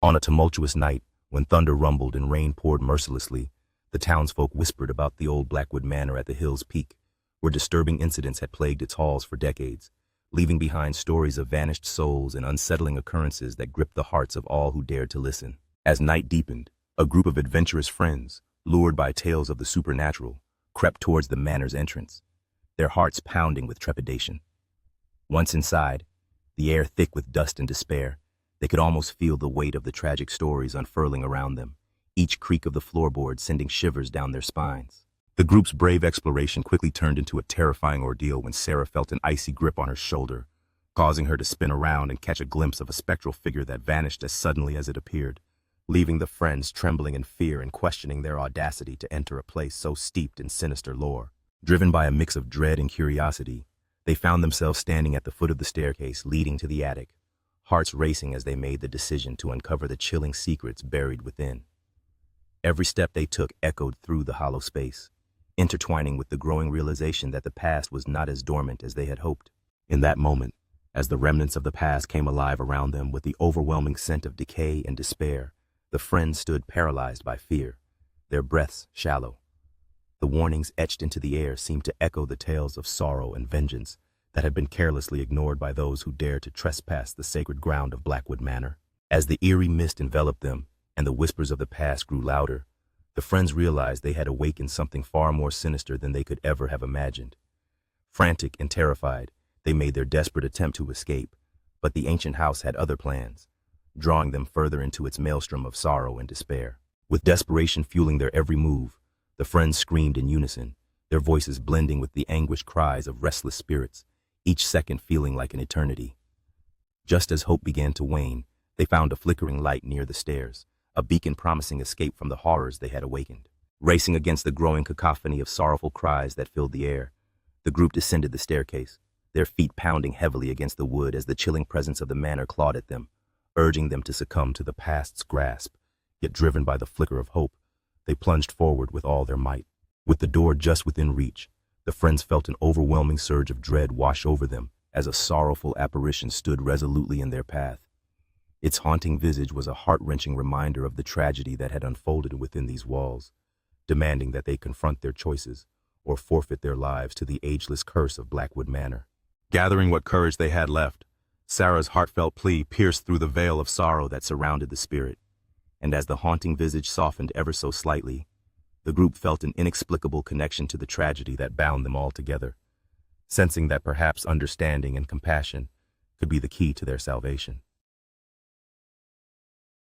On a tumultuous night, when thunder rumbled and rain poured mercilessly, the townsfolk whispered about the old Blackwood manor at the hill's peak, where disturbing incidents had plagued its halls for decades, leaving behind stories of vanished souls and unsettling occurrences that gripped the hearts of all who dared to listen. As night deepened, a group of adventurous friends, lured by tales of the supernatural, crept towards the manor's entrance, their hearts pounding with trepidation. Once inside, the air thick with dust and despair, they could almost feel the weight of the tragic stories unfurling around them, each creak of the floorboard sending shivers down their spines. The group's brave exploration quickly turned into a terrifying ordeal when Sarah felt an icy grip on her shoulder, causing her to spin around and catch a glimpse of a spectral figure that vanished as suddenly as it appeared, leaving the friends trembling in fear and questioning their audacity to enter a place so steeped in sinister lore. Driven by a mix of dread and curiosity, they found themselves standing at the foot of the staircase leading to the attic, hearts racing as they made the decision to uncover the chilling secrets buried within. Every step they took echoed through the hollow space, intertwining with the growing realization that the past was not as dormant as they had hoped. In that moment, as the remnants of the past came alive around them with the overwhelming scent of decay and despair, the friends stood paralyzed by fear, their breaths shallow. The warnings etched into the air seemed to echo the tales of sorrow and vengeance that had been carelessly ignored by those who dared to trespass the sacred ground of Blackwood Manor. As the eerie mist enveloped them and the whispers of the past grew louder, the friends realized they had awakened something far more sinister than they could ever have imagined. Frantic and terrified, they made their desperate attempt to escape, but the ancient house had other plans, drawing them further into its maelstrom of sorrow and despair. With desperation fueling their every move, the friends screamed in unison, their voices blending with the anguished cries of restless spirits, each second feeling like an eternity. Just as hope began to wane, they found a flickering light near the stairs, a beacon promising escape from the horrors they had awakened. Racing against the growing cacophony of sorrowful cries that filled the air, the group descended the staircase, their feet pounding heavily against the wood as the chilling presence of the manor clawed at them, urging them to succumb to the past's grasp. Yet driven by the flicker of hope, they plunged forward with all their might. With the door just within reach, the friends felt an overwhelming surge of dread wash over them as a sorrowful apparition stood resolutely in their path. Its haunting visage was a heart-wrenching reminder of the tragedy that had unfolded within these walls, demanding that they confront their choices or forfeit their lives to the ageless curse of Blackwood Manor. Gathering what courage they had left, Sarah's heartfelt plea pierced through the veil of sorrow that surrounded the spirit, and as the haunting visage softened ever so slightly, the group felt an inexplicable connection to the tragedy that bound them all together, sensing that perhaps understanding and compassion could be the key to their salvation.